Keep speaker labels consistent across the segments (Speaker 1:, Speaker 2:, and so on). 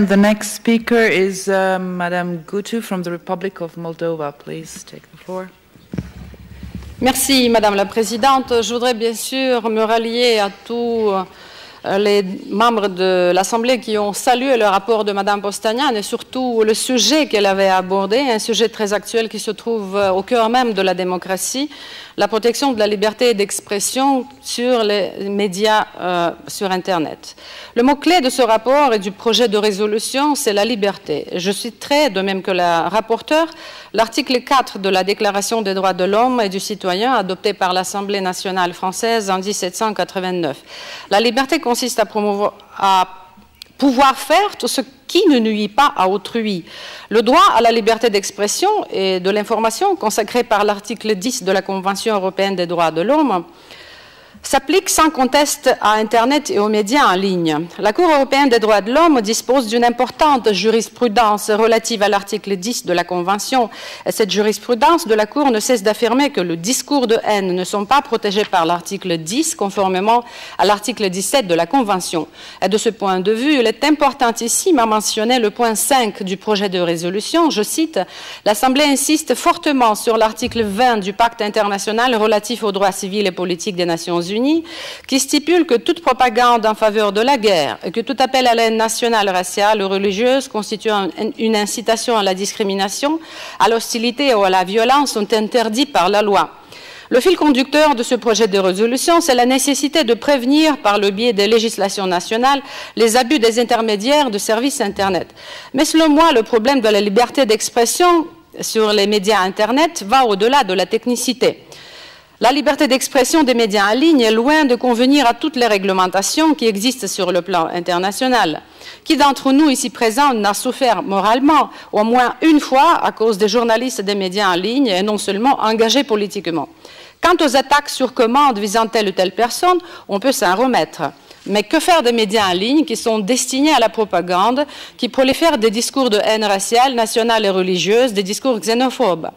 Speaker 1: And the next speaker is Madame Gutu from the Republic of Moldova. Please take the floor.
Speaker 2: Merci, Madame la Présidente. Je voudrais bien sûr me rallier à tous les membres de l'Assemblée qui ont salué le rapport de Madame Postanian et surtout le sujet qu'elle avait abordé, un sujet très actuel qui se trouve au cœur même de la démocratie, la protection de la liberté d'expression sur les médias sur Internet. Le mot-clé de ce rapport et du projet de résolution, c'est la liberté. Je citerai, de même que la rapporteure, l'article 4 de la Déclaration des droits de l'homme et du citoyen adoptée par l'Assemblée nationale française en 1789. La liberté consiste à pouvoir faire tout ce qui ne nuit pas à autrui. Le droit à la liberté d'expression et de l'information consacré par l'article 10 de la Convention européenne des droits de l'homme s'applique sans conteste à Internet et aux médias en ligne. La Cour européenne des droits de l'homme dispose d'une importante jurisprudence relative à l'article 10 de la Convention. Et cette jurisprudence de la Cour ne cesse d'affirmer que le discours de haine ne sont pas protégés par l'article 10, conformément à l'article 17 de la Convention. Et de ce point de vue, il est important ici de mentionner le point 5 du projet de résolution. Je cite, « L'Assemblée insiste fortement sur l'article 20 du Pacte international relatif aux droits civils et politiques des Nations Unies, qui stipule que toute propagande en faveur de la guerre et que tout appel à la haine nationale, raciale ou religieuse constituant une incitation à la discrimination, à l'hostilité ou à la violence sont interdits par la loi. » Le fil conducteur de ce projet de résolution, c'est la nécessité de prévenir, par le biais des législations nationales, les abus des intermédiaires de services Internet. Mais selon moi, le problème de la liberté d'expression sur les médias Internet va au-delà de la technicité. La liberté d'expression des médias en ligne est loin de convenir à toutes les réglementations qui existent sur le plan international. Qui d'entre nous ici présents n'a souffert moralement au moins une fois à cause des journalistes des médias en ligne et non seulement engagés politiquement? Quant aux attaques sur commande visant telle ou telle personne, on peut s'en remettre. Mais que faire des médias en ligne qui sont destinés à la propagande, qui prolifèrent des discours de haine raciale, nationale et religieuse, des discours xénophobes?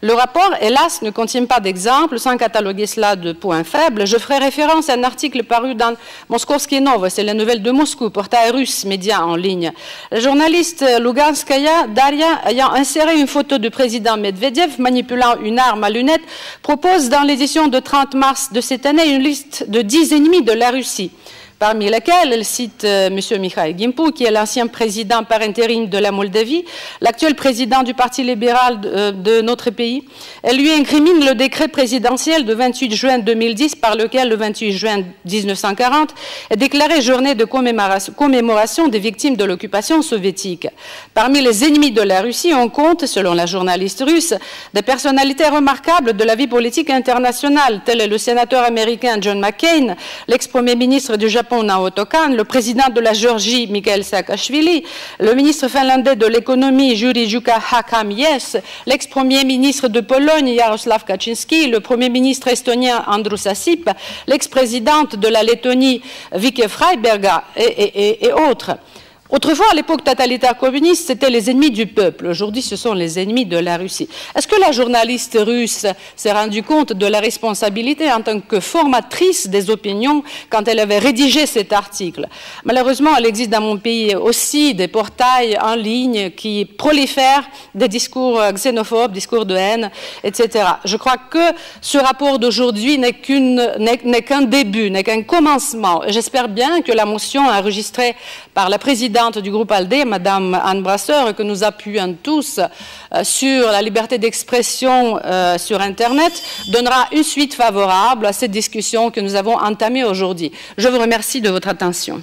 Speaker 2: Le rapport, hélas, ne contient pas d'exemples, sans cataloguer cela de points faibles. Je ferai référence à un article paru dans Moskovski Novosti, c'est la nouvelle de Moscou, portail russe médias en ligne. La journaliste Luganskaya Daria, ayant inséré une photo du président Medvedev manipulant une arme à lunettes, propose dans l'édition de 30 mars de cette année une liste de 10 ennemis de la Russie, parmi lesquels elle cite M. Mikhail Gimpu, qui est l'ancien président par intérim de la Moldavie, l'actuel président du Parti libéral de notre pays. Elle lui incrimine le décret présidentiel de 28 juin 2010, par lequel, le 28 juin 1940, est déclarée journée de commémoration des victimes de l'occupation soviétique. Parmi les ennemis de la Russie, on compte, selon la journaliste russe, des personnalités remarquables de la vie politique internationale, tel est le sénateur américain John McCain, l'ex-premier ministre du Japon Naoto Kan, le président de la Géorgie Mikhail Saakashvili, le ministre finlandais de l'économie Jüri Juha-Hakamies, l'ex-premier ministre de Pologne Jaroslav Kaczynski, le premier ministre estonien Andrus Ansip, l'ex-présidente de la Lettonie Vike Freiberga et autres. Autrefois, à l'époque totalitaire communiste, c'était les ennemis du peuple. Aujourd'hui, ce sont les ennemis de la Russie. Est-ce que la journaliste russe s'est rendue compte de la responsabilité en tant que formatrice des opinions quand elle avait rédigé cet article? Malheureusement, il existe dans mon pays aussi des portails en ligne qui prolifèrent des discours xénophobes, discours de haine, etc. Je crois que ce rapport d'aujourd'hui n'est qu'un début, n'est qu'un commencement. J'espère bien que la motion enregistrée par la présidente du groupe ALDE, Madame Anne Brasseur, et que nous appuyons tous sur la liberté d'expression sur Internet, donnera une suite favorable à cette discussion que nous avons entamée aujourd'hui. Je vous remercie de votre attention.